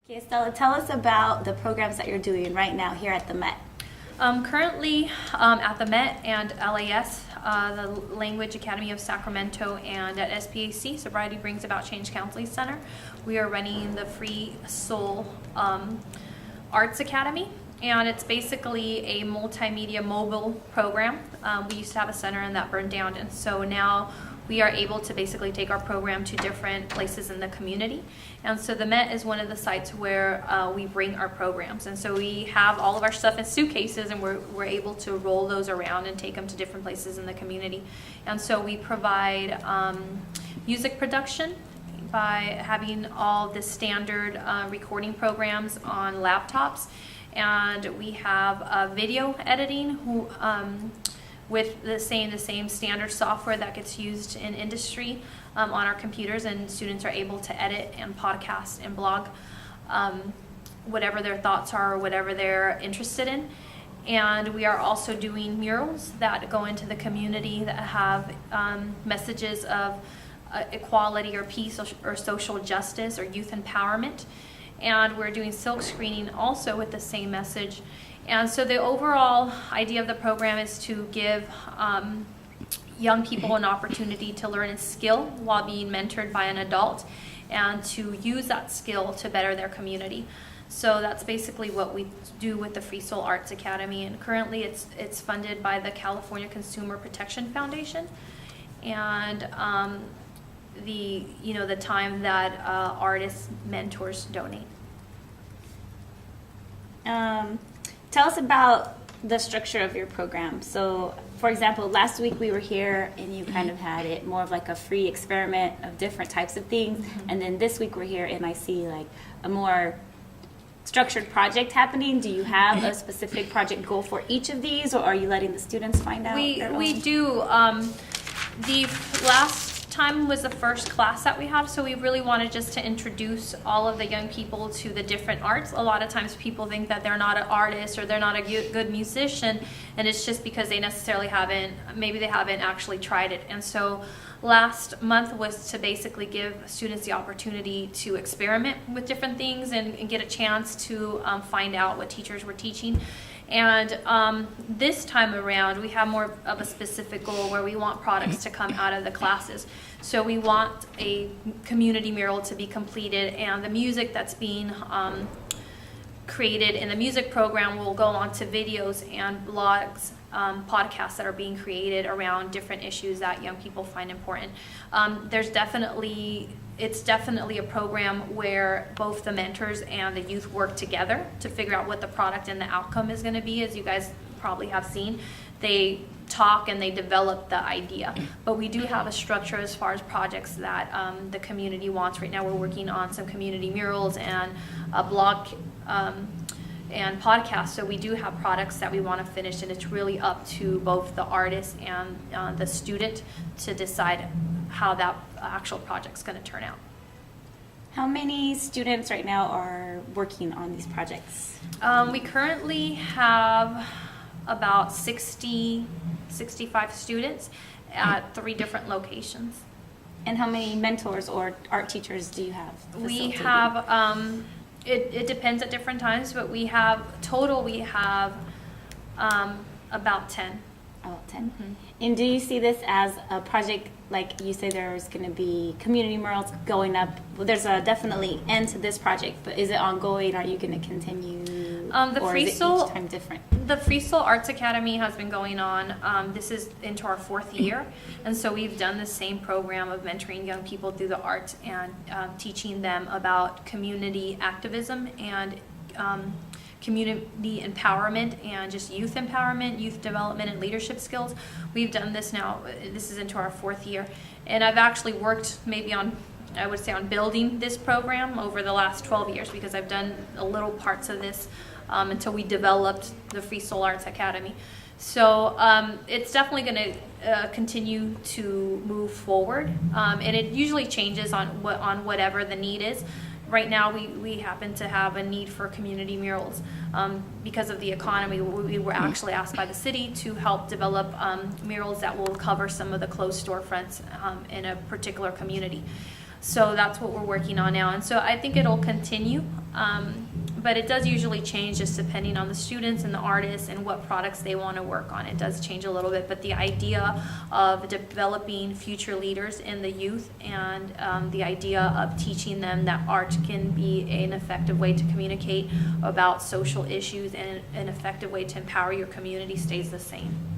Okay, Estella, tell us about the programs that you're doing right now here at the Met. Currently at the Met and LAS, the Language Academy of Sacramento, and at SPAC, Sobriety Brings About Change Counseling Center, we are running the Free Soul Arts Academy. And it's basically a multimedia mobile program. We used to have a center and that burned down, and so now we are able to basically take our program to different places in the community. And so the Met is one of the sites where we bring our programs. And so we have all of our stuff in suitcases, and we're able to roll those around and take them to different places in the community. And so we provide music production by having all the standard recording programs on laptops. And we have video editing with the same standard software that gets used in industry on our computers, and students are able to edit and podcast and blog whatever their thoughts are or whatever they're interested in. And we are also doing murals that go into the community that have messages of equality or peace or social justice or youth empowerment. And we're doing silk screening also with the same message. And so the overall idea of the program is to give young people an opportunity to learn a skill while being mentored by an adult, and to use that skill to better their community. So that's basically what we do with the Free Soul Arts Academy, and currently it's funded by the California Consumer Protection Foundation, and the time that artists mentors donate. Tell us about the structure of your program. So, for example, last week we were here and you kind of had it more of like a free experiment of different types of things. Mm-hmm. And then this week we're here and I see like a more structured project happening. Do you have a specific project goal for each of these, or are you letting the students find out? We do. The last time was the first class that we had, so we really wanted just to introduce all of the young people to the different arts. A lot of times people think that they're not an artist or they're not a good musician, and it's just because they necessarily haven't actually tried it. And so last month was to basically give students the opportunity to experiment with different things and get a chance to find out what teachers were teaching. And this time around, we have more of a specific goal where we want products to come out of the classes. So we want a community mural to be completed, and the music that's being created in the music program will go on to videos and blogs, podcasts that are being created around different issues that young people find important. It's definitely a program where both the mentors and the youth work together to figure out what the product and the outcome is going to be. As you guys probably have seen, they talk and they develop the idea. But we do have a structure as far as projects that the community wants. Right now we're working on some community murals and a blog and podcasts. So we do have products that we want to finish, and it's really up to both the artist and the student to decide how that actual project's going to turn out. How many students right now are working on these projects? We currently have about 65 students at 3 different locations. And how many mentors or art teachers do you have? We have, it depends at different times, but we have about 10. Oh, 10. Mm-hmm. And do you see this as a project, like you say there's going to be community murals going up? Well, there's a definitely end to this project, but is it ongoing? Are you going to continue? Or is it each time different? The Free Soul Arts Academy has been going on. This is into our 4th year, and so we've done the same program of mentoring young people through the arts and teaching them about community activism and community empowerment and just youth empowerment, youth development, and leadership skills. We've done this now. This is into our 4th year, and I've actually worked maybe on building this program over the last 12 years, because I've done a little parts of this until we developed the Free Soul Arts Academy. So it's definitely going to continue to move forward, and it usually changes on whatever the need is. Right now, we happen to have a need for community murals. Because of the economy, we were actually asked by the city to help develop murals that will cover some of the closed storefronts in a particular community. So that's what we're working on now. And so I think it'll continue. But it does usually change just depending on the students and the artists and what products they want to work on. It does change a little bit, but the idea of developing future leaders in the youth and the idea of teaching them that art can be an effective way to communicate about social issues and an effective way to empower your community stays the same.